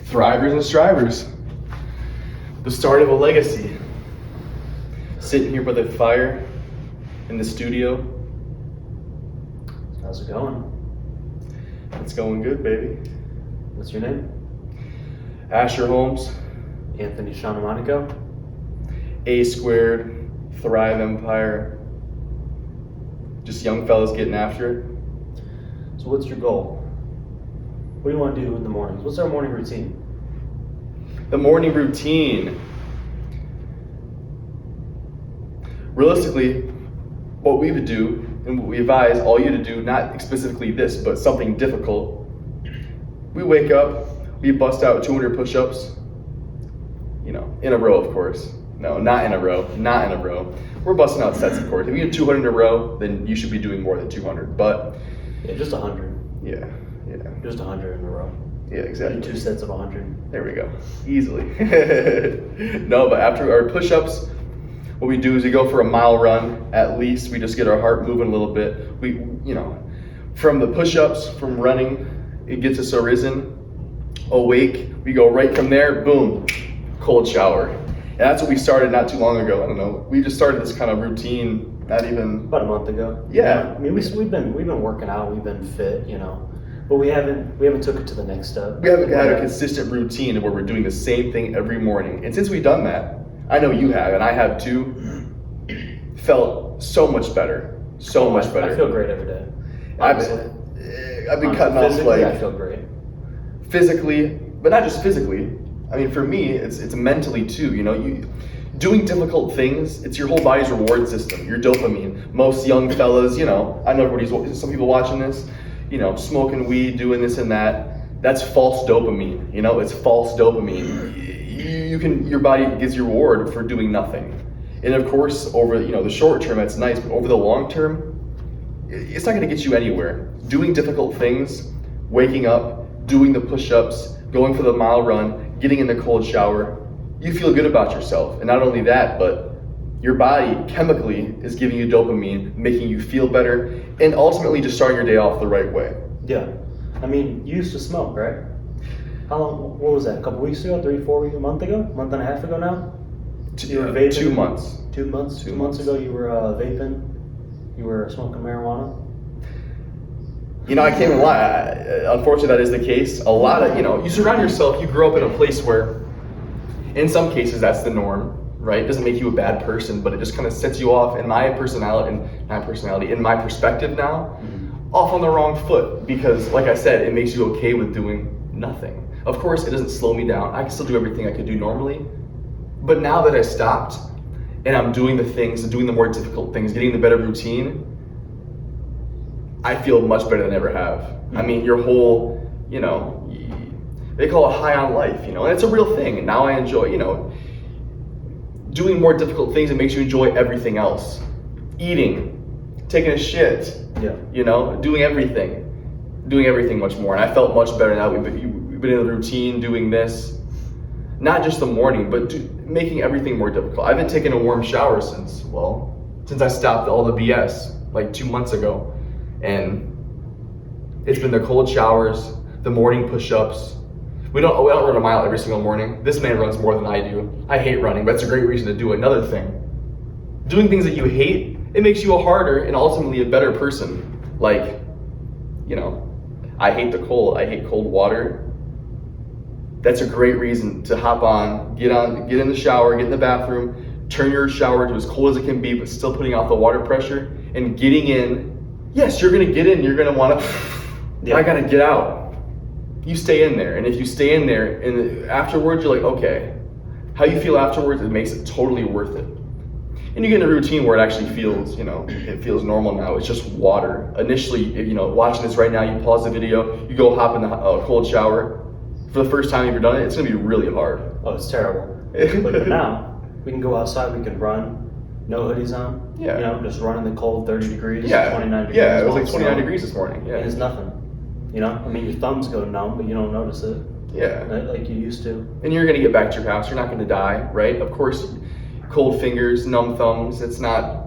Thrivers and strivers. The start of a legacy. Sitting here by the fire in the studio. How's it going? It's going good, baby. What's your name? Asher Holmes. Anthony Shanamonico. A squared. Thryve Empire. Just young fellas getting after it. So what's your goal? What do you want to do in the mornings? What's our morning routine? The morning routine. Realistically, what we would do, and what we advise all you to do, not specifically this, but something difficult. We wake up, we bust out 200 push-ups, in a row, of course. No, not in a row. We're busting out sets, of course. If you do 200 in a row, then you should be doing more than 200, but... Yeah, just 100. Yeah. Just 100 in a row. Yeah, exactly. 2 sets of 100. There we go. Easily. No, but after our push-ups, what we do is we go for a mile run. At least we just get our heart moving a little bit. We, from the push-ups, from running, it gets us arisen, awake. We go right from there, boom, cold shower. And that's what we started not too long ago. I don't know. We just started this kind of routine, not even... About a month ago. Yeah. I mean, we've been working out, we've been fit, but we haven't took it to the next step. We haven't had a consistent routine where we're doing the same thing every morning. And since we've done that, I know you have, and I have too, felt so much better. So much better. I feel great every day. I've been cutting off I feel great. Physically, but not just physically. I mean, for me, it's mentally too. You doing difficult things. It's your whole body's reward system. Your dopamine. Most young fellas, I know some people watching this, smoking weed, doing this and that. That's false dopamine. It's false dopamine. Your body gets your reward for doing nothing. And of course, over the short term, that's nice, but over the long term, it's not going to get you anywhere. Doing difficult things, waking up, doing the push-ups, going for the mile run, getting in the cold shower, you feel good about yourself. And not only that, but your body chemically is giving you dopamine, making you feel better, and ultimately just starting your day off the right way. Yeah. I mean, you used to smoke, right? How long, what was that, a couple weeks ago, 3, 4 weeks, a month ago? A month and a half ago now? You were vaping? 2 months. 2 months? 2 months ago you were vaping? You were smoking marijuana? I can't even lie. Unfortunately, that is the case. A lot of, you surround yourself, you grow up in a place where, in some cases, that's the norm, right? It doesn't make you a bad person, but it just kind of sets you off, in my perspective now, off on the wrong foot. Because, like I said, it makes you okay with doing nothing. Of course, it doesn't slow me down. I can still do everything I could do normally. But now that I stopped, and I'm doing the things, and doing the more difficult things, getting the better routine, I feel much better than I ever have. I mean, your whole, they call it high on life, and it's a real thing. And now I enjoy, doing more difficult things. It makes you enjoy everything else. Eating, taking a shit, doing everything much more. And I felt much better now. We've been in a routine doing this, not just the morning, but making everything more difficult. I've been taking a warm shower since I stopped all the BS, like 2 months ago. And it's been the cold showers, the morning push-ups. We don't run a mile every single morning. This man runs more than I do. I hate running, but it's a great reason to do it. Another thing, doing things that you hate, it makes you a harder and ultimately a better person. Like, I hate the cold. I hate cold water. That's a great reason to hop on, get in the shower, get in the bathroom, turn your shower to as cold as it can be, but still putting out the water pressure and getting in. Yes, you're gonna get in, you're gonna wanna, I gotta get out. You stay in there, and if you stay in there, and afterwards you're like, okay, how you feel afterwards, it makes it totally worth it. And you get in a routine where it actually feels, it feels normal now. It's just water. Initially, watching this right now, you pause the video, you go hop in the cold shower. For the first time you've ever done it, it's gonna be really hard. Oh, it's terrible. But now, we can go outside, we can run, no hoodies on. Yeah. Just run in the cold, 30 degrees, yeah. 29 degrees. Yeah, it was like 29 degrees this morning. Yeah. And it's nothing. I mean, your thumbs go numb, but you don't notice it. Yeah. Like you used to. And you're gonna get back to your house, you're not gonna die, right? Of course, cold fingers, numb thumbs, it's not.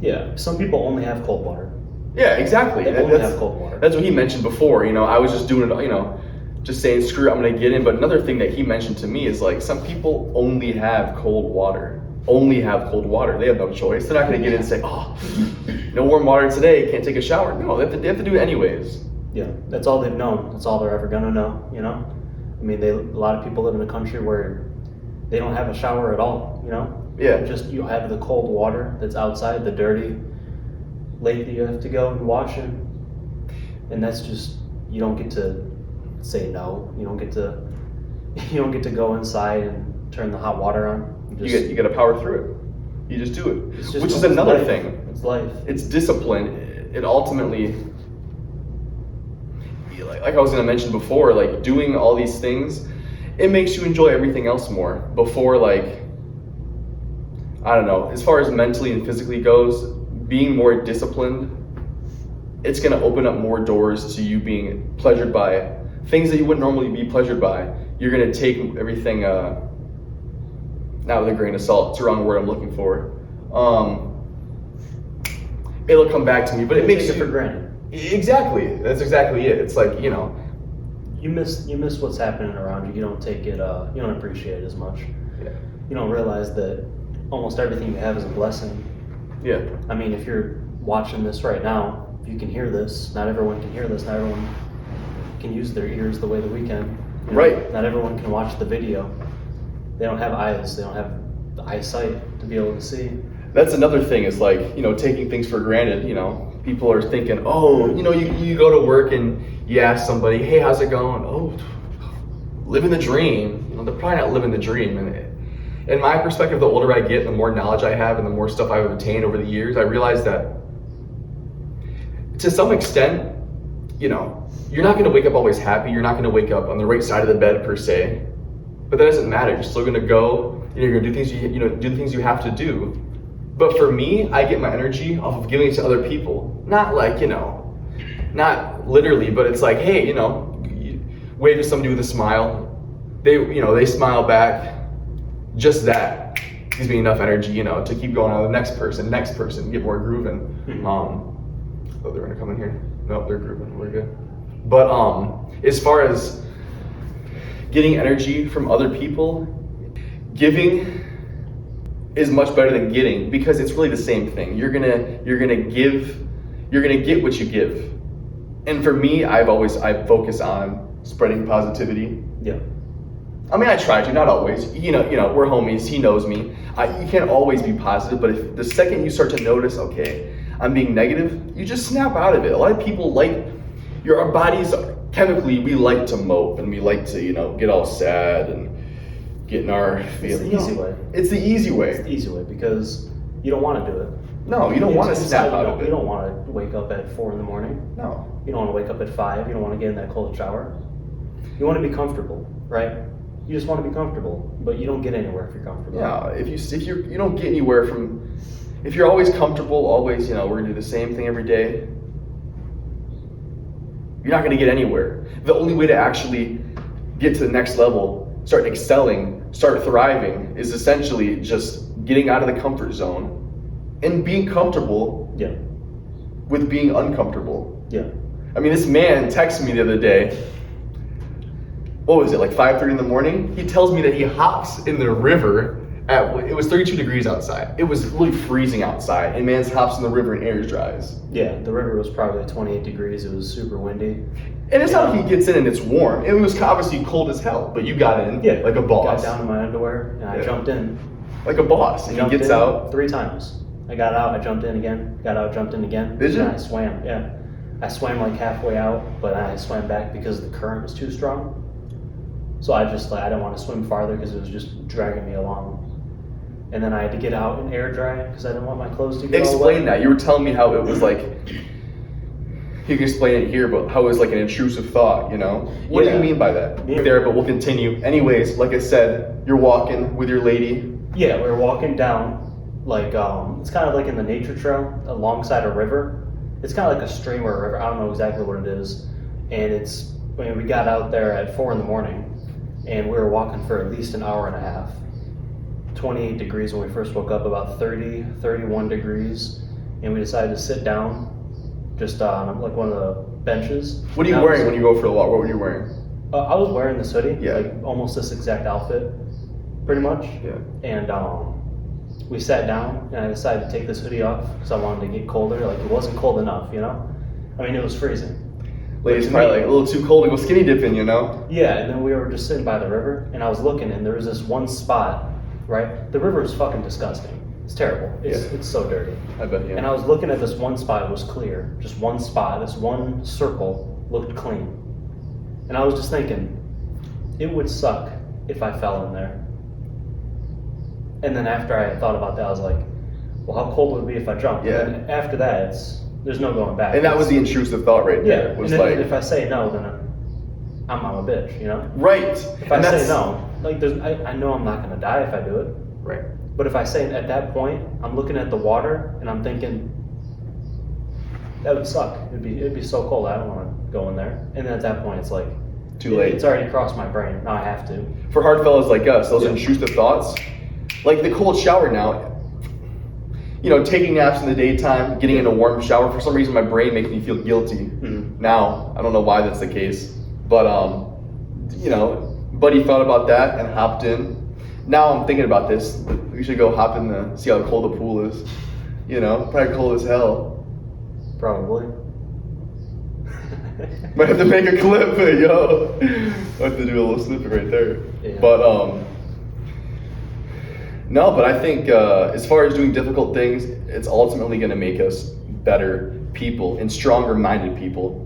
Yeah, some people only have cold water. Yeah, exactly. They only have cold water. That's what he mentioned before, I was just doing it, just saying, screw it, I'm gonna get in. But another thing that he mentioned to me is like, some people only have cold water. They have no choice. They're not gonna get in and say, oh, no warm water today, can't take a shower. No, they have to do it anyways. Yeah, that's all they've known. That's all they're ever gonna know, you know? I mean, a lot of people live in a country where they don't have a shower at all, you know? Yeah. You have the cold water that's outside, the dirty lake that you have to go and wash in. And that's just, you don't get to say no. You don't get to go inside and turn the hot water on. You got to power through it. You just do it. Which is another life. thing. It's life. It's discipline. It ultimately, like I was going to mention before, like doing all these things, it makes you enjoy everything else more. Before, like, I don't know, as far as mentally and physically goes, being more disciplined, it's going to open up more doors to you being pleasured by things that you wouldn't normally be pleasured by. You're going to take everything, not with a grain of salt, it's the wrong word I'm looking for. It'll come back to me, but it makes it for granted. Exactly, that's exactly it. It's like, you know, you miss what's happening around you. You don't take it, you don't appreciate it as much. Yeah. You don't realize that almost everything you have is a blessing. Yeah. I mean, if you're watching this right now, you can hear this. Not everyone can hear this. Not everyone can use their ears the way that we can. You know, right. Not everyone can watch the video. They don't have eyes. They don't have the eyesight to be able to see. That's another thing, is like, you know, taking things for granted. You know, people are thinking, oh, you know, you go to work and you ask somebody, hey, how's it going? Oh, living the dream. You know, they're probably not living the dream. And in my perspective, the older I get, the more knowledge I have and the more stuff I've obtained over the years, I realize that to some extent, you know, you're not going to wake up always happy. You're not going to wake up on the right side of the bed per se, but that doesn't matter. You're still going to go, you're going to do things do the things you have to do. But for me, I get my energy off of giving it to other people. Not like, you know, not literally, but it's like, hey, you know, you wave to somebody with a smile. They smile back. Just that gives me enough energy, you know, to keep going on to the next person, get more grooving. Mm-hmm. Oh, they're gonna come in here. Nope, they're grooving. We're good. But as far as getting energy from other people, giving is much better than getting, because it's really the same thing. You're gonna get what you give. And for me, I focus on spreading positivity. Yeah. I mean, I try to, not always. You know, we're homies. He knows me. You can't always be positive, but if the second you start to notice, okay, I'm being negative, you just snap out of it. A lot of people our bodies chemically, we like to mope and we like to, you know, get all sad and get in our feelings. It's the easy way. It's the easy way. It's the easy way, because you don't want to do it. No, you don't want to snap out of it. You don't want to wake up at 4 a.m. No. You don't want to wake up at 5. You don't want to get in that cold shower. You want to be comfortable, right? You just want to be comfortable, but you don't get anywhere if you're comfortable. Yeah, if you don't get anywhere if you're always comfortable, always, you know, we're gonna do the same thing every day, you're not gonna get anywhere. The only way to actually get to the next level, start excelling, start thriving, is essentially just getting out of the comfort zone and being comfortable with being uncomfortable. Yeah. I mean, this man texted me the other day. What was it, like 5:30 in the morning? He tells me that he hops in the river it was 32 degrees outside. It was really freezing outside, and man hops in the river and air dries. Yeah, the river was probably 28 degrees. It was super windy. And it's not like he gets in and it's warm. It was obviously cold as hell, but you got in like a boss. Got down in my underwear and I jumped in. Like a boss. And he gets out 3 times. I got out, I jumped in again, got out, jumped in again. Did you? And I swam, yeah. I swam like halfway out, but I swam back because the current was too strong. So I just I didn't want to swim farther because it was just dragging me along. And then I had to get out and air dry because I didn't want my clothes to get all wet. Explain that. You were telling me how it was like, you can explain it here, but how it was like an intrusive thought, you know? What do you mean by that? There, but we'll continue. Anyways, like I said, you're walking with your lady. Yeah, we were walking down, like, it's kind of like in the nature trail alongside a river. It's kind of like a stream or a river. I don't know exactly what it is. And we got out there at 4 a.m. and we were walking for at least an hour and a half. 28 degrees when we first woke up, about 30, 31 degrees. And we decided to sit down just on like one of the benches. What are you wearing when you go for a walk? What were you wearing? I was wearing this hoodie, Yeah. like almost this exact outfit, pretty much. Yeah. And we sat down, and I decided to take this hoodie off because I wanted to get colder. Like, it wasn't cold enough, you know? I mean, it was freezing. Ladies probably like a little too cold to go skinny dipping, you know? Yeah, and then we were just sitting by the river, and I was looking, and there was this one spot, right? The river is fucking disgusting. It's terrible. It's so dirty. I bet, yeah. And I was looking at this one spot, it was clear. Just one spot, this one circle looked clean. And I was just thinking, it would suck if I fell in there. And then after I had thought about that, I was like, well, how cold would it be if I jumped? Yeah. And then after that, there's no going back. And that was the intrusive thought right yeah. there. Was And like, then if I say no, then I'm a bitch, you know? right. If I say no, like I know I'm not gonna die if I do it. Right. But if I say at that point, I'm looking at the water and I'm thinking, that would suck. It'd be so cold. I don't want to go in there. And then at that point, it's like Too late. It's already crossed my brain. Now I have to. For hard fellas like us, those Yeah. intrusive thoughts, like the cold shower now, you know, taking naps in the daytime, getting in a warm shower, for some reason my brain makes me feel guilty. Now, I don't know why that's the case, but you know, buddy thought about that and hopped in. Now I'm thinking about this. We should go hop in see how cold the pool is. You know, probably cold as hell. Probably. Might have to make a clip, yo. I have to do a little snippet right there. Yeah. But no, but I think as far as doing difficult things, it's ultimately going to make us better people and stronger minded people.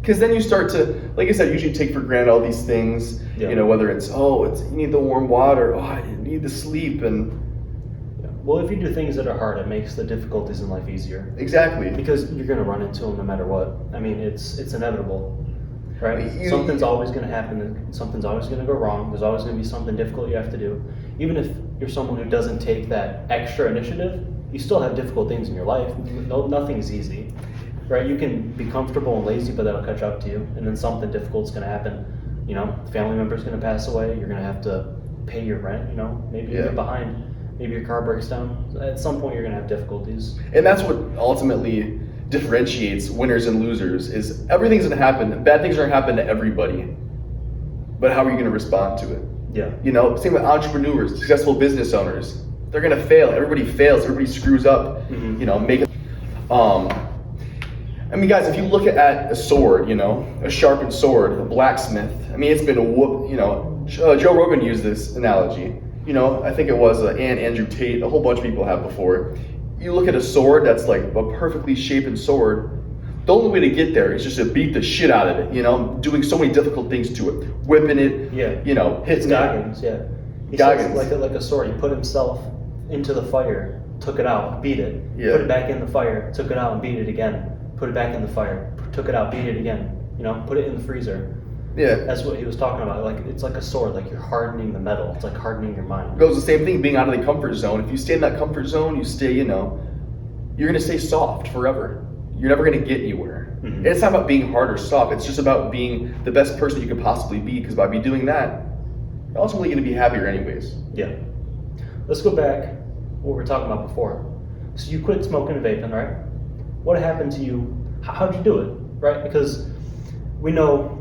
Because then you start to, like I said, usually take for granted all these things. Yeah. You know, whether it's you need the warm water, you need the sleep, and Well, if you do things that are hard, it makes the difficulties in life easier. exactly. Because you're going to run into them no matter what. I mean, it's inevitable, right? You- Something's always going to happen. And something's always going to go wrong. There's always going to be something difficult you have to do. Even if you're someone who doesn't take that extra initiative, you still have difficult things in your life. Nothing's easy, right? You can be comfortable and lazy, but that'll catch up to you. And then something difficult's going to happen. You know, family member's going to pass away. You're going to have to pay your rent. You know, maybe you Yeah. get behind. Maybe your car breaks down. At some point, you're going to have difficulties. And that's what ultimately differentiates winners and losers is everything's going to happen. Bad things are going to happen to everybody. But how are you going to respond to it? Yeah. You know, same with entrepreneurs, successful business owners. They're going to fail. Everybody fails. Everybody screws up. Mhm. You know, make it. I mean, guys, if you look at a sword, you know, a sharpened sword, a blacksmith, I mean, it's been a whoop, you know, Joe Rogan used this analogy. You know, I think it was Andrew Tate, a whole bunch of people have before. You look at a sword that's like a perfectly shapen sword, the only way to get there is just to beat the shit out of it, you know, doing so many difficult things to it, whipping it, Yeah. you know, It's hitting Goggins, yeah. He Goggins. says like a sword. He put himself into the fire, took it out, beat it, Yeah. put it back in the fire, took it out and beat it again, put it back in the fire, took it out, beat it again, you know, put it in the freezer. Yeah. That's what he was talking about. Like, it's like a sword, like you're hardening the metal. It's like hardening your mind. It goes the same thing, being out of the comfort zone. If you stay in that comfort zone, you stay, you know, you're going to stay soft forever. You're never going to get anywhere. Mhm. And it's not about being hard or soft. It's just about being the best person you could possibly be, because by doing that, you're ultimately going to be happier anyways. Yeah. Let's go back what we were talking about before. So you quit smoking and vaping, right? What happened to you? How'd you do it, right? Because we know,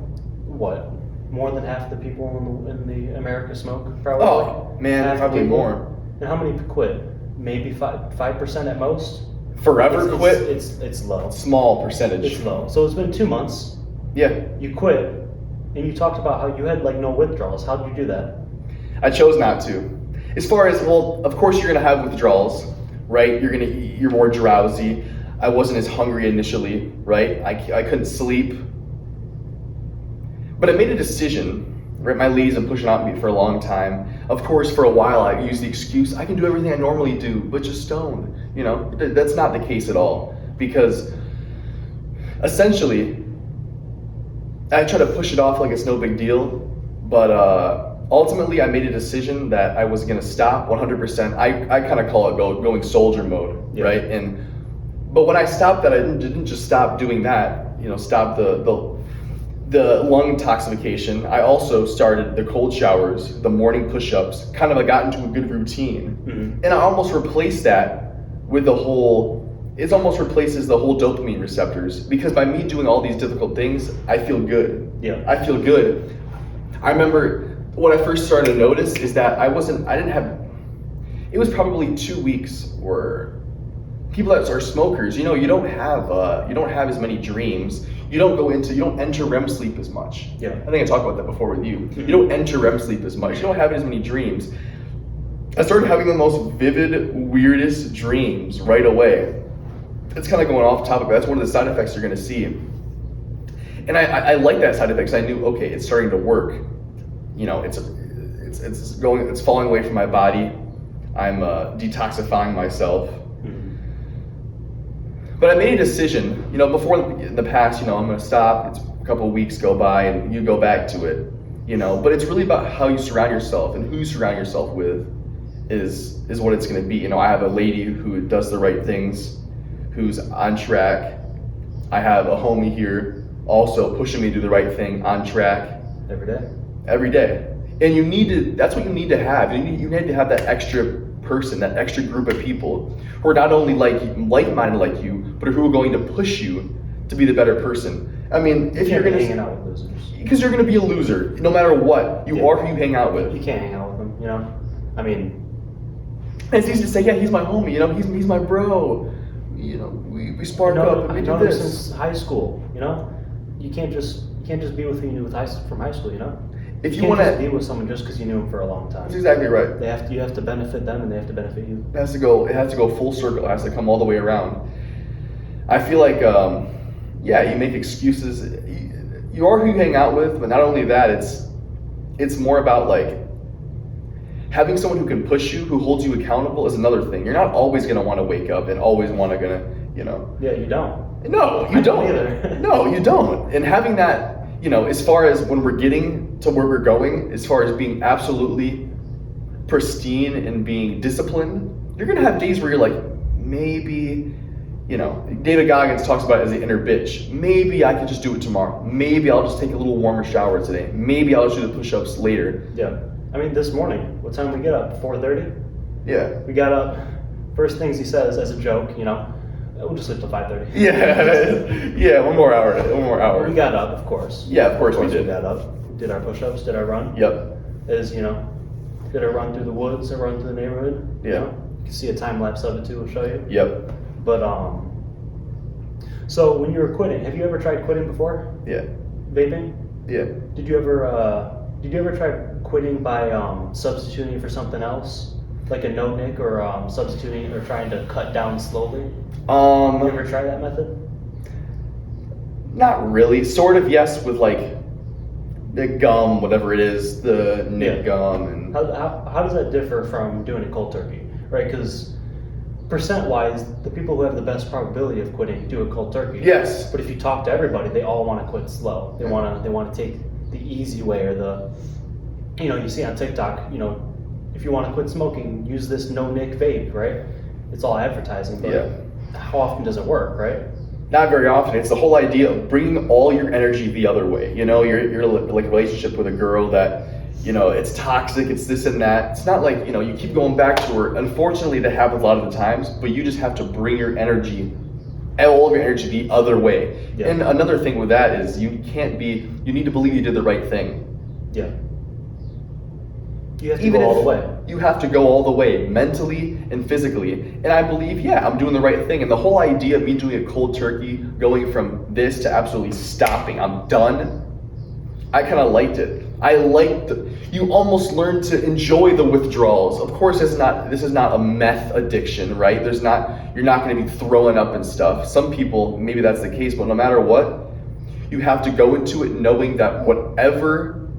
what, more than half the people in the America smoke, probably. Oh, man, Half the probably people. more. And how many quit? Maybe 5% at most. Forever It's- quit? It's low. Small percentage. It's low. So it's been 2 months. Yeah. You quit, and you talked about how you had like no withdrawals. How did you do that? I chose not to. As far as, well, of course you're going to have withdrawals, right? You're more drowsy. I wasn't as hungry initially, right? I couldn't sleep. But I made a decision, right? My lady's been pushing on me for a long time. Of course, for a while I used the excuse, I can do everything I normally do, but just stoned. You know, that's not the case at all. Because essentially, I try to push it off like it's no big deal, but ultimately I made a decision that I was gonna stop 100%. I kind of call it going soldier mode, Yeah. right? But when I stopped that, I didn't just stop doing that, you know, stop the lung toxification. I also started the cold showers, the morning push-ups, kind of got into a good routine. Mm-hmm. And I almost replaced that with the whole it almost replaces the whole dopamine receptors, because by me doing all these difficult things, I feel good. Yeah. I feel good. I remember what I first started to notice is that it was probably 2 weeks where people that are smokers, you don't have as many dreams. You don't enter REM sleep as much. Yeah. I think I talked about that before with you. You don't enter REM sleep as much. You don't have as many dreams. I started having the most vivid, weirdest dreams right away. It's kind of going off topic, but that's one of the side effects you're going to see. And I like that side effect because I knew, okay, it's starting to work. It's falling away from my body. I'm detoxifying myself. But I made a decision, before in the past, I'm going to stop. It's a couple of weeks go by and you go back to it, But it's really about how you surround yourself, and who you surround yourself with is what it's going to be. I have a lady who does the right things, who's on track. I have a homie here also pushing me to do the right thing, on track. Every day. And that's what you need to have. You need to have that extra person, that extra group of people who are not only like-minded like you, but who are going to push you to be the better person. I mean, if you're going to hanging out with losers, because you're going to be a loser no matter what. You are who you hang out with. You can't hang out with them, I mean, it's easy to say, yeah, he's my homie, he's my bro. We spark up and we do this since high school. You can't just be with who you knew from high school. If you can't want just be with someone just because you knew them for a long time. That's exactly right. You have to benefit them, and they have to benefit you. It has to go full circle. It has to come all the way around. I feel like, you make excuses. You are who you hang out with, but not only that, it's more about like having someone who can push you, who holds you accountable is another thing. You're not always gonna want to wake up and always want to Yeah, you don't. No, you don't. Either. No, you don't. And having that, as far as when we're getting to where we're going, as far as being absolutely pristine and being disciplined, you're gonna have days where you're like, maybe, David Goggins talks about it as the inner bitch. Maybe I could just do it tomorrow. Maybe I'll just take a little warmer shower today. Maybe I'll just do the push-ups later. Yeah. I mean, this morning, what time did we get up? 4:30? Yeah. We got up, first things he says as a joke, we'll just sleep till 5:30. Yeah, one more hour. We got up, of course. Yeah, of course we did. We got up, did our push-ups, did our run. Yep. Did a run through the woods, a run through the neighborhood. Yeah. You can see a time lapse of it too, we'll show you. Yep. But, so when you were quitting, have you ever tried quitting before? Yeah. Vaping? Yeah. Did you ever try quitting by substituting for something else? Like a no-nick, or substituting or trying to cut down slowly? You ever try that method? Not really. Sort of, yes, with like the gum, whatever it is, the nick gum. And how does that differ from doing a cold turkey, right? Because percent-wise, the people who have the best probability of quitting do a cold turkey. Yes. But if you talk to everybody, they all want to quit slow. They want to take the easy way, or the, you see on TikTok, if you want to quit smoking, use this no-nick vape, right? It's all advertising, but how often does it work, right? Not very often. It's the whole idea of bringing all your energy the other way. You're like a relationship with a girl that, it's toxic, it's this and that. It's not like, you keep going back to her. Unfortunately, that happens a lot of the times, but you just have to bring your energy, all of your energy the other way. Yeah. And another thing with that is you need to believe you did the right thing. Yeah. You have to go all the way. You have to go all the way, mentally and physically. And I believe, I'm doing the right thing. And the whole idea of me doing a cold turkey, going from this to absolutely stopping, I'm done, I kind of liked it. You almost learn to enjoy the withdrawals. Of course, this is not a meth addiction, right? You're not going to be throwing up and stuff. Some people, maybe that's the case, but no matter what, you have to go into it knowing that whatever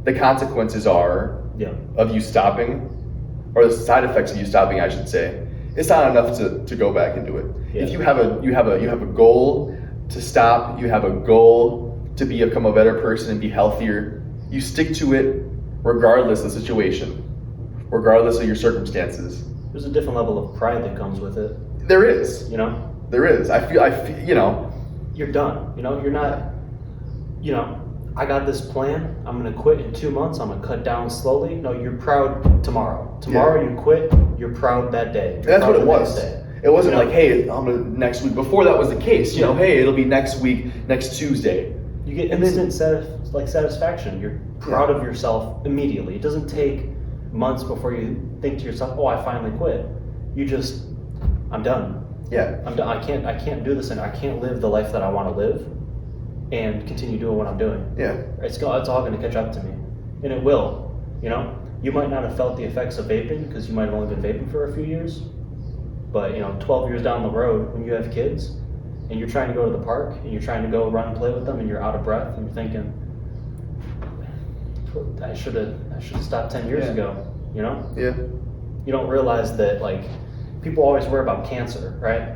the consequences are of you stopping, or the side effects of you stopping, I should say, it's not enough to go back and do it. Yeah. If you have a goal to stop, you have a goal to become a better person and be healthier, you stick to it regardless of the situation, regardless of your circumstances. There's a different level of pride that comes with it. There is. There is. I feel, you're done. You're not, I got this plan, I'm going to quit in 2 months, I'm going to cut down slowly. No, you're proud tomorrow. Tomorrow you quit, you're proud that day. That's what it was. It wasn't like, hey, I'm gonna next week. Before that was the case, you know, hey, it'll be next week, next Tuesday. You get instant satisfaction. You're proud of yourself immediately. It doesn't take months before you think to yourself, oh, I finally quit. You just, I'm done. Yeah. I'm done. I can't do this, and I can't live the life that I want to live and continue doing what I'm doing. Yeah. It's all going to catch up to me, and it will. You know, you might not have felt the effects of vaping because you might have only been vaping for a few years, but 12 years down the road, when you have kids and you're trying to go to the park and you're trying to go run and play with them and you're out of breath and you're thinking, I should have stopped 10 years ago. You know? Yeah. You don't realize that, like, people always worry about cancer, right?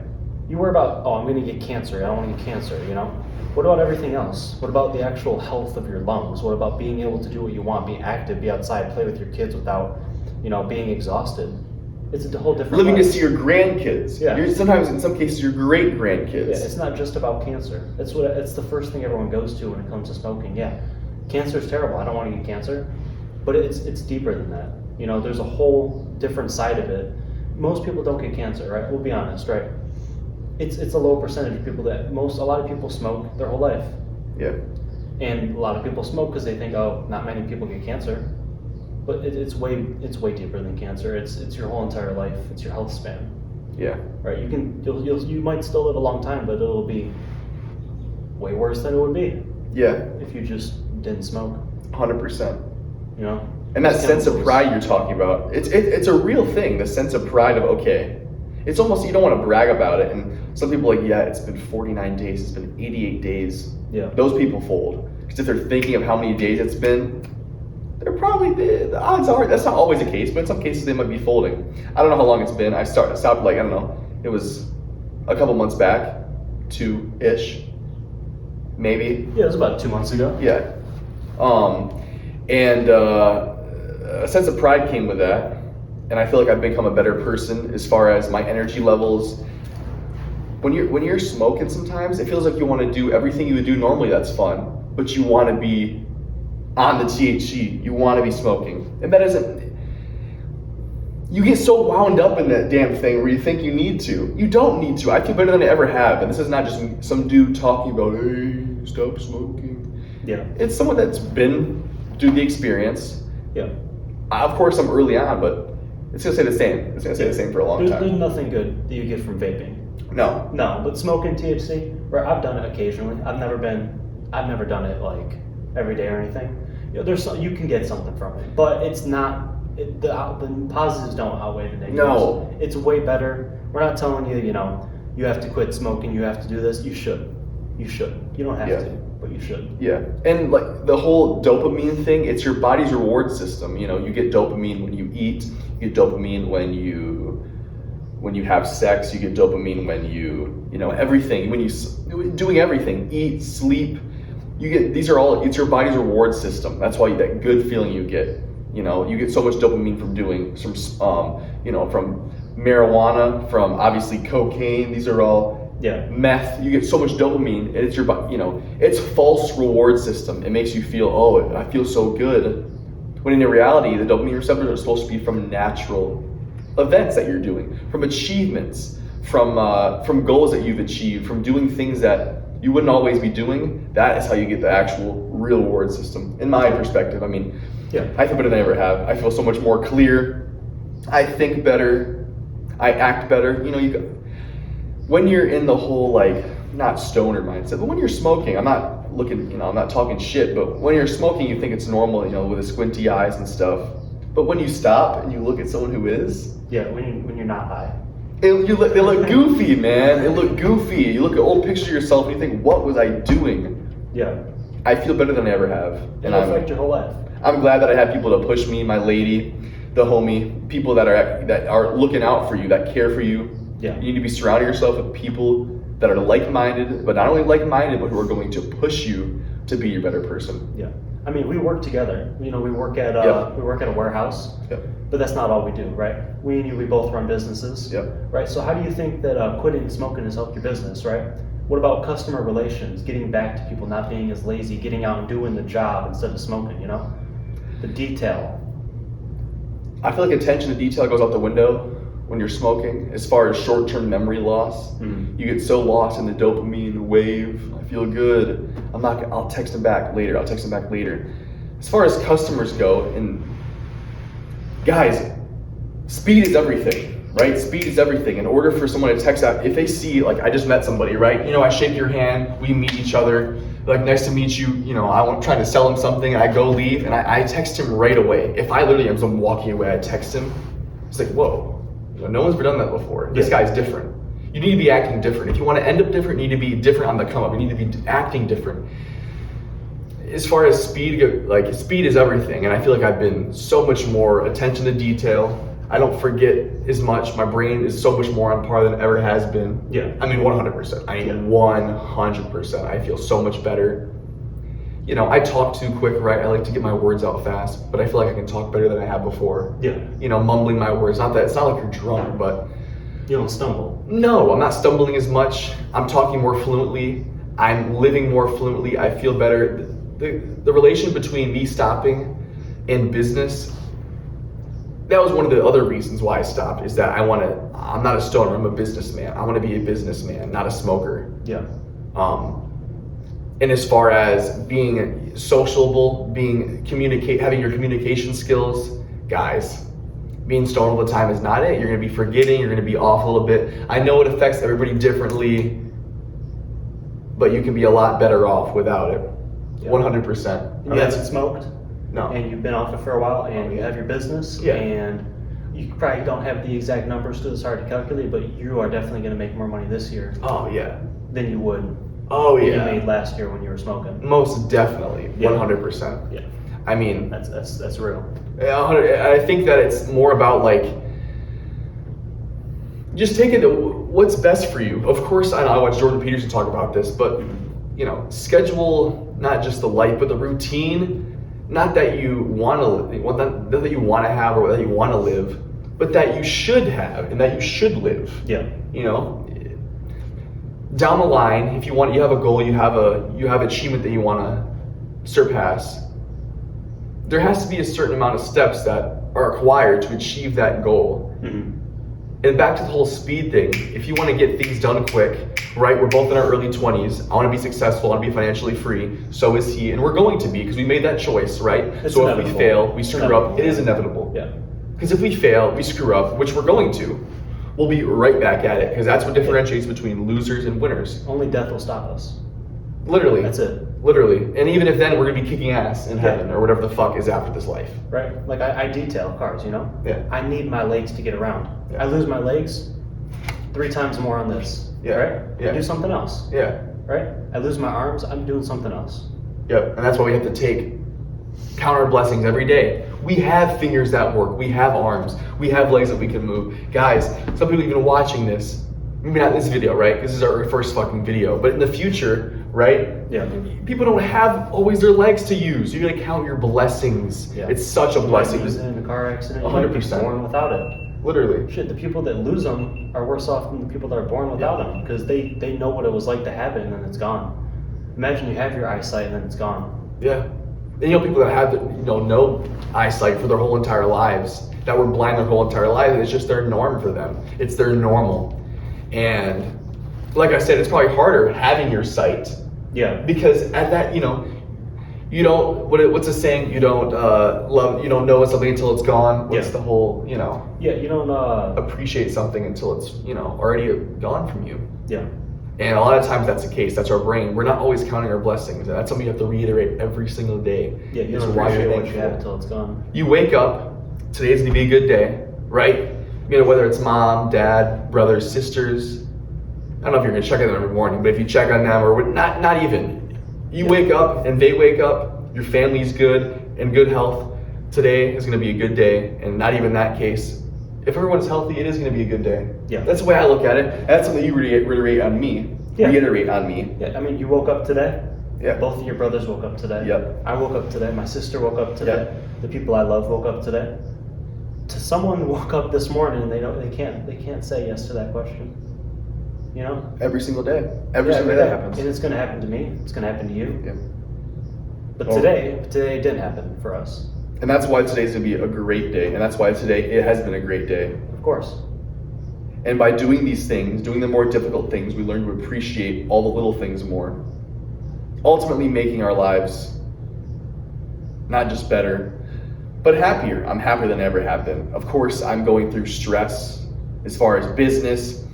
You worry about, oh, I'm going to get cancer. I don't want to get cancer, you know? What about everything else? What about the actual health of your lungs? What about being able to do what you want, be active, be outside, play with your kids without, being exhausted? It's a whole different living life. to see your grandkids. Yeah. Sometimes, in some cases, your great grandkids. Yeah, it's not just about cancer. It's the first thing everyone goes to when it comes to smoking. Yeah, cancer is terrible. I don't want to get cancer, but it's deeper than that. There's a whole different side of it. Most people don't get cancer, right? We'll be honest, right? It's a low percentage of people a lot of people smoke their whole life. Yeah. And a lot of people smoke because they think, oh, not many people get cancer. But it's way deeper than cancer. It's your whole entire life. It's your health span. Yeah. Right. You might still live a long time, but it'll be way worse than it would be. Yeah. If you just didn't smoke. 100%. And that sense of pride you're talking about, it's a real thing. The sense of pride of, okay, it's almost, you don't want to brag about it. And some people are like, yeah, it's been 49 days, it's been 88 days. Yeah. Those people fold. Because if they're thinking of how many days it's been, they're probably, the odds are, that's not always the case, but in some cases they might be folding. I don't know how long it's been. I stopped like, I don't know, it was a couple months back, 2-ish, maybe. Yeah, it was about 2 months ago. Yeah. And a sense of pride came with that. And I feel like I've become a better person as far as my energy levels. When you're smoking sometimes, it feels like you want to do everything you would do normally that's fun, but you want to be on the THC, you want to be smoking. And that isn't, you get so wound up in that damn thing where you think you need to. You don't need to. I feel better than I ever have. And this is not just some dude talking about, hey, stop smoking. Yeah. It's someone that's been through the experience. Yeah. Of course, I'm early on, but it's going to stay the same. It's going to stay the same for a long time. There's nothing good that you get from vaping. No. No, but smoking THC, right, I've done it occasionally. I've never done it like every day or anything. You can get something from it, but it's not, the positives don't outweigh the negatives. No. It's way better. We're not telling you, you have to quit smoking, you have to do this. You should. You don't have to, but you should. Yeah. And like the whole dopamine thing, it's your body's reward system. You get dopamine when you eat, you get dopamine when you have sex, you get dopamine when everything, when you doing everything, eat, sleep, it's your body's reward system. That's why that good feeling you get. You get so much dopamine from doing from marijuana, from obviously cocaine. These are all meth. You get so much dopamine, and it's it's false reward system. It makes you feel, oh, I feel so good, when in reality, the dopamine receptors are supposed to be from natural events that you're doing, from achievements, from goals that you've achieved, from doing things that you wouldn't always be doing. That is how you get the actual real reward system, in my perspective. I mean, I feel better than I ever have. I feel so much more clear. I think better. I act better. When you're in the whole, like, not stoner mindset, but when you're smoking, I'm not talking shit, but when you're smoking, you think it's normal, with the squinty eyes and stuff. But when you stop and you look at someone who is, when you're not high, they look goofy, man. They look goofy. You look at old pictures of yourself and you think, what was I doing? Yeah. I feel better than I ever have. It'll affect your whole life. I'm glad that I have people to push me, my lady, the homie, people that are looking out for you, that care for you. Yeah. You need to be surrounding yourself with people that are like-minded, but not only like-minded, but who are going to push you to be your better person. Yeah. I mean, we work together. We work at a warehouse. Yep. But that's not all we do, right? We both run businesses. Yep. Right. So how do you think that quitting smoking has helped your business, right? What about customer relations, getting back to people, not being as lazy, getting out and doing the job instead of smoking, The detail. I feel like attention to detail goes out the window when you're smoking, as far as short-term memory loss. You get so lost in the dopamine wave. I feel good. I'll text them back later. As far as customers go, and guys, speed is everything, right? Speed is everything. In order for someone to text out, if they see, like, I just met somebody, right? You know, I shake your hand, we meet each other, like, nice to meet you, you know, I'm trying to sell him something, I go leave, and I text him right away. If I literally am walking away, I text him, it's like, whoa, you know, no one's ever done that before. This guy's different. You need to be acting different. If you want to end up different, you need to be different on the come up. You need to be acting different. As far as speed, like, speed is everything, and I feel like I've been so much more attention to detail. I don't forget as much. My brain is so much more on par than it ever has been. Yeah. I mean, 100%. 100%. I feel so much better. You know, I talk too quick, right? I like to get my words out fast, but I feel like I can talk better than I have before. Yeah. You know, mumbling my words. It's not like you're drunk, but you don't stumble. No, I'm not stumbling as much. I'm talking more fluently. I'm living more fluently. I feel better. The relation between me stopping and business, that was one of the other reasons why I stopped, is that I'm not a stoner, I'm a businessman. I want to be a businessman, not a smoker. Yeah. And as far as being sociable, having your communication skills, guys, being stoned all the time is not it. You're going to be forgetting, you're going to be off a little bit. I know it affects everybody differently, but you can be a lot better off without it. 100%. You haven't smoked? No. And you've been off it for a while, and you have your business, and you probably don't have the exact numbers because it's hard to calculate, but you are definitely going to make more money this year. Oh, yeah. Than you would. Oh, yeah. You made last year when you were smoking. Most definitely. 100%. Yeah. I mean, that's real. I think that it's more about, like, just taking what's best for you. Of course, I watch Jordan Peterson talk about this, but, you know, schedule not just the life, but the routine. Not that you want to, not that you want to have or that you want to live, but that you should have and that you should live. Yeah. You know, down the line, if you have a goal, you have achievement that you want to surpass. There has to be a certain amount of steps that are required to achieve that goal. Mm-hmm. And back to the whole speed thing, if you want to get things done quick, right? We're both in our early 20s. I want to be successful. I want to be financially free. So is he. And we're going to be because we made that choice, right? So inevitable. If we fail, we screw up. It is inevitable. Yeah. Because if we fail, we screw up, which we're going to, we'll be right back at it. Because that's what differentiates between losers and winners. Only death will stop us. Literally. That's it. Literally. And even if then we're going to be kicking ass in heaven or whatever the fuck is after this life. Right. Like I detail cars, you know? Yeah. I need my legs to get around. Yeah. I lose my legs 3 times more on this. Yeah. Right? Yeah. I do something else. Yeah. Right? I lose my arms, I'm doing something else. Yep. And that's why we have to count our blessings every day. We have fingers that work. We have arms. We have legs that we can move. Guys, some people even watching this, maybe not this video, right? Because this is our first fucking video. But in the future, right? Yeah. People don't have always their legs to use. You're gonna count your blessings. Yeah. It's such a blessing. You might lose it in a car accident. You 100%. might be born without it. Literally. Shit, the people that lose them are worse off than the people that are born without them because they know what it was like to have it and then it's gone. Imagine you have your eyesight and then it's gone. Yeah. And you know people that have no eyesight for their whole entire lives, that were blind their whole entire lives, it's just their norm for them. It's their normal. And like I said, it's probably harder having your sight. Yeah. Because at that, you don't, what's the saying? You don't know something until it's gone. What's the whole, Yeah, you don't appreciate something until it's, already gone from you. Yeah. And a lot of times that's the case. That's our brain. We're not always counting our blessings. And that's something you have to reiterate every single day. Yeah, you It's don't why appreciate you're what you have thankful. until it's gone. You wake up, today's gonna be a good day, right? Whether it's mom, dad, brothers, sisters. I don't know if you're gonna check on them every morning, but if you check on them, or not even. You wake up and they wake up, your family's good, in good health. Today is gonna be a good day, and not even that case. If everyone's healthy, it is gonna be a good day. Yeah. That's the way I look at it. That's something you reiterate on me. Yeah. Reiterate on me. Yeah, I mean, you woke up today. Yeah. Both of your brothers woke up today. Yep. I woke up today. My sister woke up today. Yep. The people I love woke up today. To someone who woke up this morning and they can't say yes to that question. Every single day. Every single day that happens. And it's gonna happen to me. It's gonna happen to you. Yeah. But today it didn't happen for us. And that's why today's gonna be a great day. And that's why today it has been a great day. Of course. And by doing these things, doing the more difficult things, we learn to appreciate all the little things more. Ultimately making our lives not just better, but happier. I'm happier than I ever have been. Of course, I'm going through stress as far as business,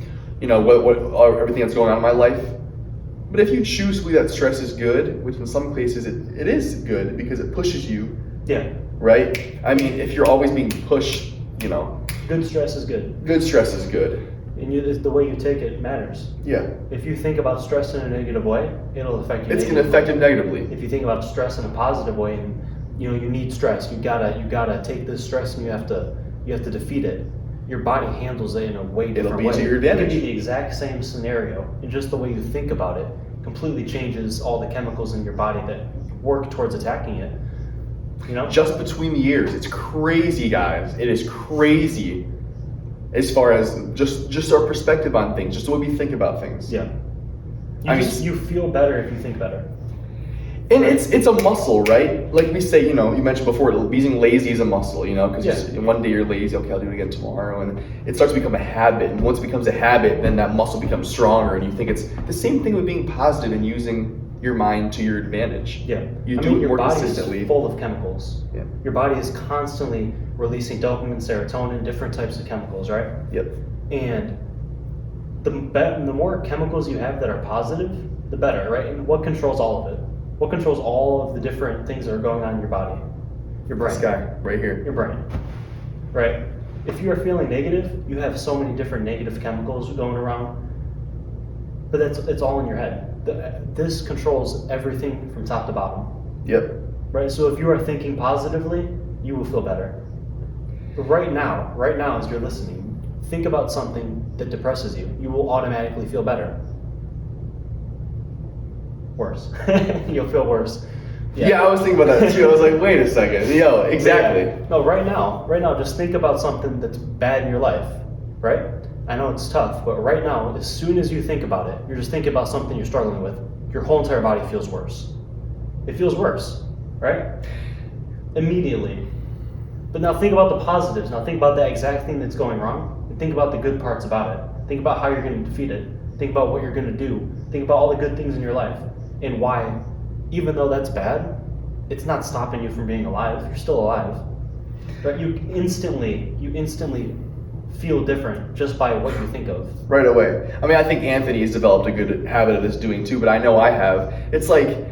everything that's going on in my life. But if you choose to believe that stress is good, which in some cases it is good because it pushes you. Yeah. Right? I mean, if you're always being pushed, Good stress is good. Good stress is good. And the way you take it matters. Yeah. If you think about stress in a negative way, it'll affect you. It's going to affect you negatively. If you think about stress in a positive way, and you need stress, you gotta take this stress and you have to defeat it. Your body handles it in a way different way. It'll be to your advantage. It can be the exact same scenario, and just the way you think about it completely changes all the chemicals in your body that work towards attacking it. Just between the ears, it's crazy, guys. It is crazy, as far as just our perspective on things, just the way we think about things. Yeah. You feel better if you think better. And it's a muscle, right? Like we say, you mentioned before, being lazy is a muscle, because one day you're lazy, okay, I'll do it again tomorrow, and it starts to become a habit. And once it becomes a habit, then that muscle becomes stronger, and you think it's the same thing with being positive and using your mind to your advantage. Yeah. You do it more Your consistently. body is full of chemicals. Yeah. Your body is constantly releasing dopamine, serotonin, different types of chemicals, right? Yep. And the more chemicals you have that are positive, the better, right? And what controls all of it? What controls all of the different things that are going on in your body? Your brain. This guy right here. Your brain, right? If you are feeling negative, you have so many different negative chemicals going around, but it's all in your head. This controls everything from top to bottom. Yep. Right? So if you are thinking positively, you will feel better. But right now as you're listening, think about something that depresses you. You will automatically feel better. Worse. You'll feel worse. Yeah, I was thinking about that too. I was like, wait a second. Exactly. Yeah. No, right now, just think about something that's bad in your life, right? I know it's tough, but right now, as soon as you think about it, you're just thinking about something you're struggling with, your whole entire body feels worse. It feels worse, right? Immediately. But now think about the positives. Now think about that exact thing that's going wrong, and think about the good parts about it. Think about how you're going to defeat it. Think about what you're going to do. Think about all the good things in your life, and why, even though that's bad, it's not stopping you from being alive. You're still alive. But you instantly feel different just by what you think of. Right away. I mean, I think Anthony's developed a good habit of this doing too, but I know I have. It's like,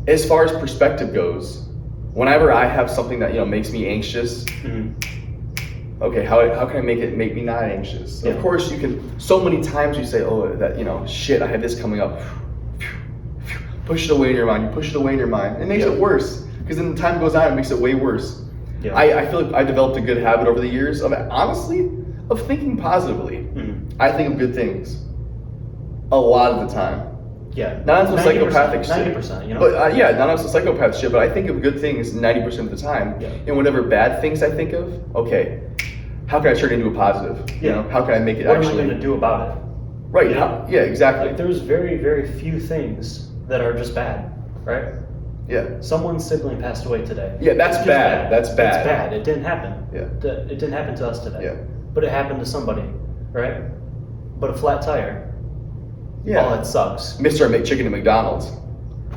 as far as perspective goes, whenever I have something that, makes me anxious, okay, how can I make me not anxious? Yeah. Of course you can, so many times you say, oh, that, shit, I have this coming up. Push it away in your mind. You push it away in your mind. It makes it worse, because then the time goes on, it makes it way worse. Yeah. I feel like I developed a good habit over the years of thinking positively. Mm-hmm. I think of good things a lot of the time. Yeah. Not on some psychopathic shit. 90%, But not on some psychopath shit, but I think of good things 90% of the time. Yeah. And whatever bad things I think of, okay, how can I turn it into a positive? Yeah. How can I make it what actually... What am I going to do about it? Right. Yeah, exactly. Like, there's very, very few things that are just bad, right? Yeah. Someone's sibling passed away today. Yeah, that's bad. That's bad. It's bad. It didn't happen. Yeah. It didn't happen to us today. Yeah. But it happened to somebody, right? But a flat tire. Yeah. Oh, that sucks. Mr. McChicken at McDonald's.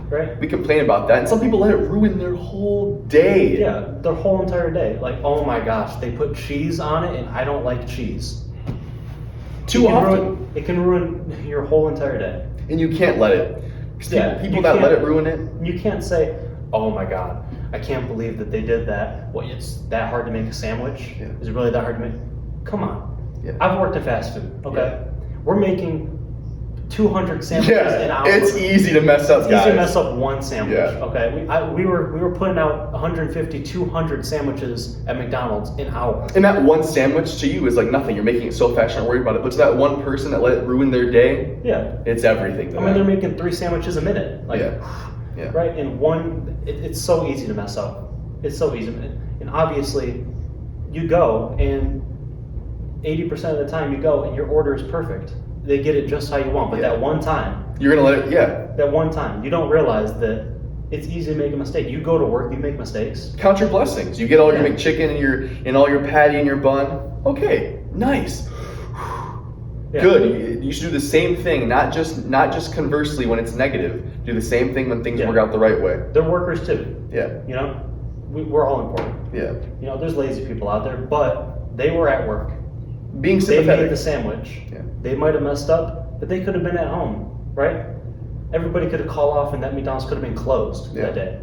Right. We complain about that, and some people let it ruin their whole day. Yeah, their whole entire day. Like, oh my gosh, they put cheese on it, and I don't like cheese. Too often. It can ruin your whole entire day. And you can't let it. Yeah, people that let it ruin it. You can't say, oh my God, I can't believe that they did that. What, it's that hard to make a sandwich? Yeah. Is it really that hard to make? Come on. Yeah. I've worked in fast food, okay? Yeah. We're making 200 sandwiches an hour. It's easy to mess up, guys. It's easy to mess up one sandwich, yeah. Okay? We were putting out 150, 200 sandwiches at McDonald's an hour. And that one sandwich to you is like nothing. You're making it so fast, you're not worried about it. But to that one person that let it ruin their day, yeah, it's everything. I mean, they're making 3 sandwiches a minute. Like, yeah. Right? And it's so easy to mess up. It's so easy. And obviously, you go, and 80% of the time you go, and your order is perfect. They get it just how you want, but that one time, you're gonna let it. That one time, you don't realize that it's easy to make a mistake. You go to work, you make mistakes. Count your blessings. You get all your McChicken and all your patty and your bun. Okay, Nice. Yeah. Good. You should do the same thing, not just conversely when it's negative. Do the same thing when things work out the right way. They're workers too. Yeah. You know, we're all important. Yeah. You know, there's lazy people out there, but they were at work. Being They sympathetic. made the sandwich. Yeah. They might have messed up, but they could have been at home, right? Everybody could have called off and that McDonald's could have been closed that day.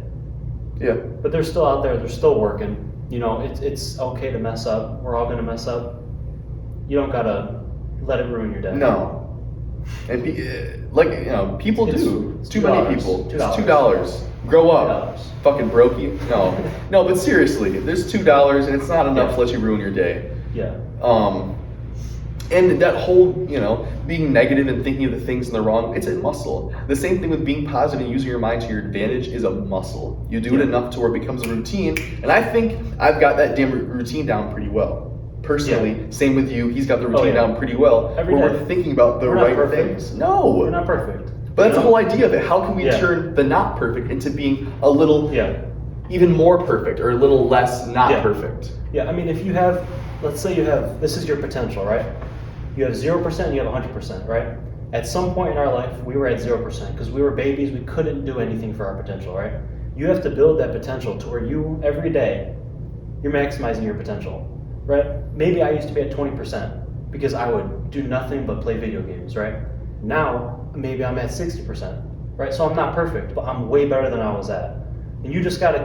Yeah. But they're still out there, they're still working. You know, it's okay to mess up. We're all gonna mess up. You don't gotta let it ruin your day. No. And people do. It's Too many $2. people. It's $2. $2. Grow up. $2. Fucking brokey. No, but seriously, there's $2 and it's not enough to let you ruin your day. Yeah. And that whole, being negative and thinking of the things in the wrong, it's a muscle. The same thing with being positive and using your mind to your advantage is a muscle. You do it enough to where it becomes a routine. And I think I've got that damn routine down pretty well. Personally, same with you. He's got the routine down pretty well. Every where day. we're thinking about the right things. No. We're not perfect. But that's the whole idea of it. How can we turn the not perfect into being a little even more perfect or a little less not perfect? Yeah, I mean, if you have, let's say this is your potential, right? You have 0% and you have 100%, right? At some point in our life, we were at 0% because we were babies. We couldn't do anything for our potential, right? You have to build that potential to where you, every day, you're maximizing your potential, right? Maybe I used to be at 20% because I would do nothing but play video games, right? Now, maybe I'm at 60%, right? So I'm not perfect, but I'm way better than I was at. And you just gotta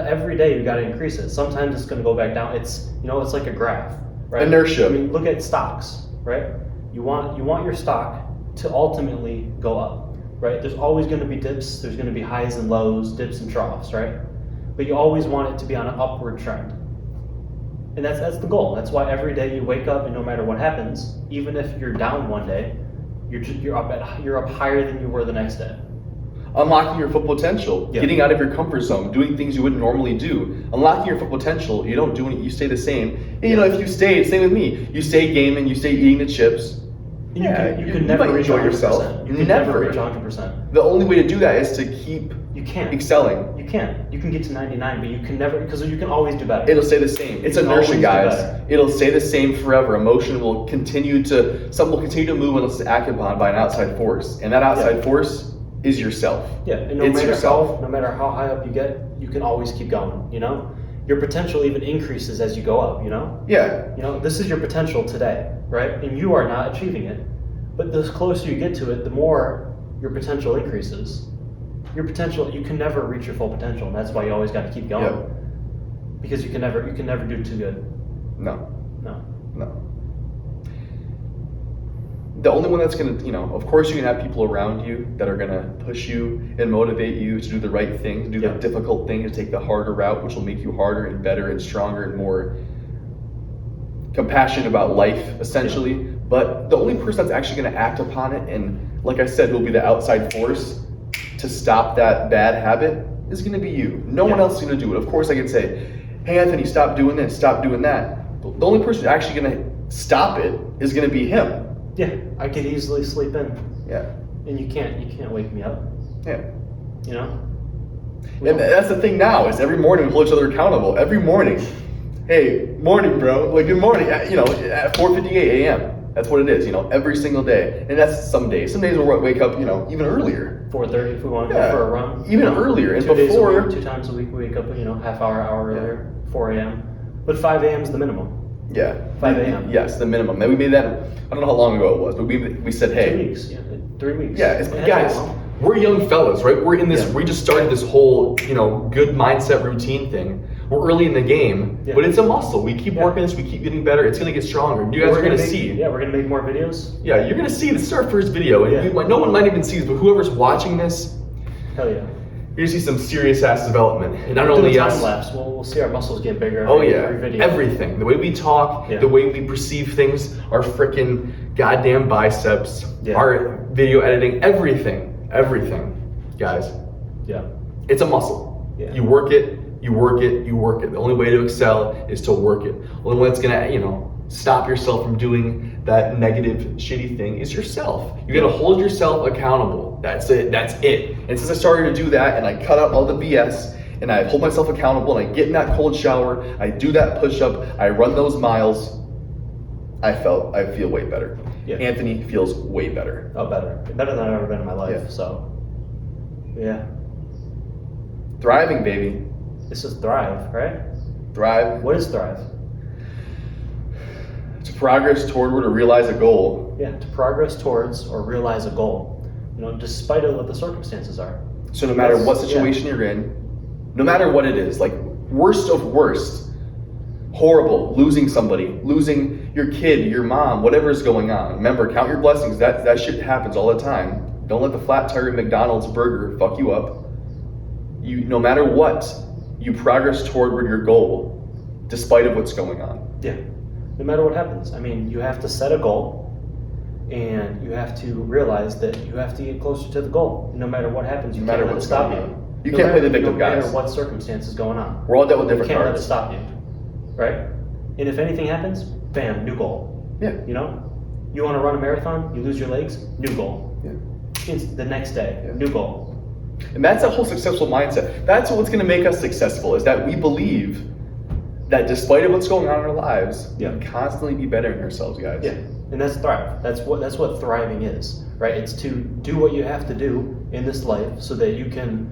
every day you gotta increase it. Sometimes it's gonna go back down. It's like a graph, right? Inertia. I mean, look at stocks, right? You want your stock to ultimately go up, right? There's always gonna be dips, there's gonna be highs and lows, dips and troughs, right? But you always want it to be on an upward trend. And that's the goal. That's why every day you wake up and no matter what happens, even if you're down one day, you're up higher than you were the next day. Unlocking your full potential, getting out of your comfort zone, doing things you wouldn't normally do. Unlocking your full potential, you don't do anything, you stay the same. And if you stay, same with me, you stay gaming, you stay eating the chips. You can never reach enjoy 100%. yourself. You can never reach 100%. The only way to do that is to keep excelling. You can't. You can get to 99, but you can never, because you can always do better. It'll stay the same. It's inertia, guys. It'll stay the same forever. Something will continue to move unless it's acted upon by an outside force. And that outside force is yourself. Yeah, and no matter how high up you get, you can always keep going, Your potential even increases as you go up, Yeah. This is your potential today, right? And you are not achieving it. But the closer you get to it, the more your potential increases. Your potential, you can never reach your full potential, and that's why you always got to keep going. Yep. Because you can never do too good. No. The only one that's going to, of course you can have people around you that are going to push you and motivate you to do the right thing, to do the difficult thing, to take the harder route, which will make you harder and better and stronger and more compassionate about life, essentially. But the only person that's actually going to act upon it, and like I said, who will be the outside force to stop that bad habit, is going to be you. No one else is going to do it. Of course I could say, hey Anthony, stop doing this, stop doing that. But the only person who's actually going to stop it is going to be him. Yeah, I could easily sleep in. Yeah. And you can't wake me up. Yeah. And that's the thing now, is every morning we hold each other accountable. Every morning. Hey, morning, bro. Like, good morning. At 4:58 a.m. That's what it is, every single day. And that's some days. Some days we'll wake up, even earlier. 4:30 if we want to go for a run. Even earlier. And 2 days before. a week, 2 times a week we wake up, half hour earlier, 4 a.m. But 5 a.m. is the minimum. Yeah. 5 a.m. Yes, the minimum. And we made that, I don't know how long ago it was, but we said, hey. 2 weeks, 3 weeks. Yeah, guys, we're young fellas, right? We're in this, we just started this whole, good mindset routine thing. We're early in the game, but it's a muscle. We keep working this, we keep getting better. It's going to get stronger. You guys are going to see. Yeah, we're going to make more videos. Yeah, you're going to see. This is our first video. And no one might even see this, but whoever's watching this, hell yeah. You're going to see some serious ass development. And not we'll only do a us. time lapse. We'll see our muscles get bigger. Every video. Everything. The way we talk, the way we perceive things, our freaking goddamn biceps, our video editing, everything, guys. Yeah. It's a muscle. Yeah. You work it. The only way to excel is to work it. The only way that's gonna, stop yourself from doing that negative, shitty thing is yourself. You gotta hold yourself accountable. That's it. And since I started to do that, and I cut out all the BS, and I hold myself accountable, and I get in that cold shower, I do that push-up, I run those miles, I feel way better. Yeah. Anthony feels way better. Oh, better than I've ever been in my life. Yeah. So, yeah. Thriving, baby. This is Thryve, right? Thryve. What is Thryve? To progress toward or realize a goal. Yeah, to progress towards or realize a goal, despite of what the circumstances are. So no matter what situation you're in, no matter what it is, like worst of worst, horrible, losing somebody, losing your kid, your mom, whatever is going on. Remember, count your blessings. That shit happens all the time. Don't let the flat tire McDonald's burger fuck you up. No matter what, you progress toward your goal, despite of what's going on. Yeah. No matter what happens. I mean, you have to set a goal, and you have to realize that you have to get closer to the goal. No matter what happens, you can't let it stop you. You can't play the victim, guys. No matter what circumstance is going on. We're all dealt with different cards. You can't cards. let it stop you, right? And if anything happens, bam, new goal. Yeah. You want to run a marathon, you lose your legs, new goal. Yeah. The next day, new goal. And that's a whole successful mindset. That's what's going to make us successful, is that we believe that despite of what's going on in our lives, we can constantly be bettering ourselves, guys. Yeah, and that's Thryve. That's what thriving is, right? It's to do what you have to do in this life so that you can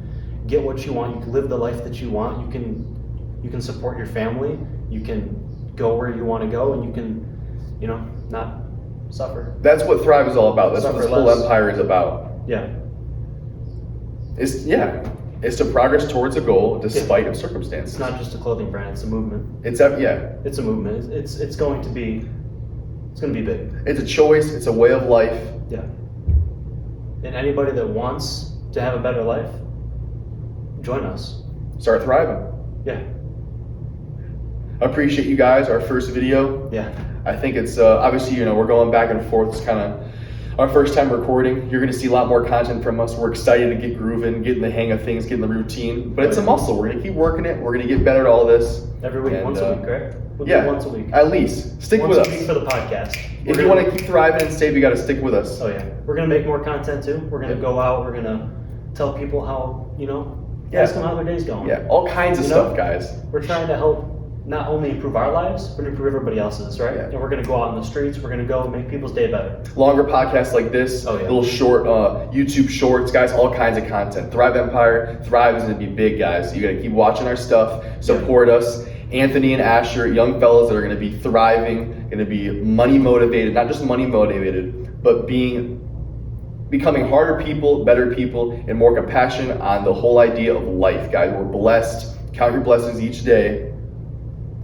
get what you want. You can live the life that you want. You can support your family. You can go where you want to go, and you can, not suffer. That's what Thryve is all about. That's what this whole empire is about. Yeah. It's to progress towards a goal despite of circumstances. It's not just a clothing brand, it's a movement. It's a movement. It's going to be big. It's a choice, it's a way of life. Yeah. And anybody that wants to have a better life, join us. Start thriving. Yeah. I appreciate you guys, our first video. Yeah. I think it's obviously, we're going back and forth. It's kind of our first time recording. You're going to see a lot more content from us. We're excited to get grooving, get in the hang of things, get in the routine. But it's a muscle. We're going to keep working it. We're going to get better at all this. Every week, once a week, right? We'll do once a week. At least. Stick with us. Once a week for the podcast. If you want to keep thriving and stay, you got to stick with us. Oh yeah. We're going to make more content too. We're going to go out. We're going to tell people how, ask them how their day's going. Yeah, all kinds of stuff, guys. We're trying to help not only improve our lives, but improve everybody else's, right? Yeah. And we're going to go out in the streets. We're going to go and make people's day better. Longer podcasts like this, little short YouTube shorts, guys, all kinds of content. Thryve Empire, Thryve is going to be big, guys. You got to keep watching our stuff, support us. Anthony and Asher, young fellas that are going to be thriving, going to be money motivated, not just money motivated, but becoming harder people, better people, and more compassionate on the whole idea of life, guys. We're blessed. Count your blessings each day.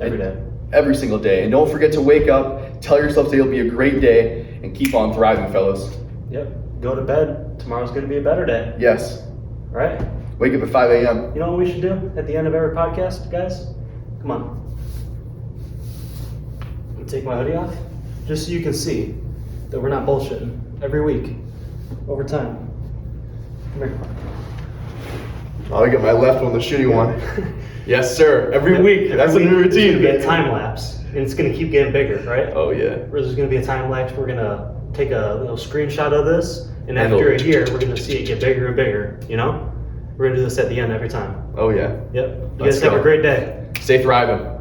Every day. Every single day. And don't forget to wake up, tell yourself today will be a great day, and keep on thriving, fellas. Yep. Go to bed. Tomorrow's going to be a better day. Yes. All right? Wake up at 5 a.m. You know what we should do at the end of every podcast, guys? Come on. Let me take my hoodie off, just so you can see that we're not bullshitting. Every week, over time. Come here. Oh, I got my left one, the shitty one. Yes, sir. Every week. That's a new routine. It's going to be a time lapse, and it's going to keep getting bigger, right? Oh, yeah. There's going to be a time lapse. We're going to take a little screenshot of this, and after a year, we're going to see it get bigger and bigger, We're going to do this at the end every time. Oh, yeah. Yep. You guys have a great day. Stay thriving.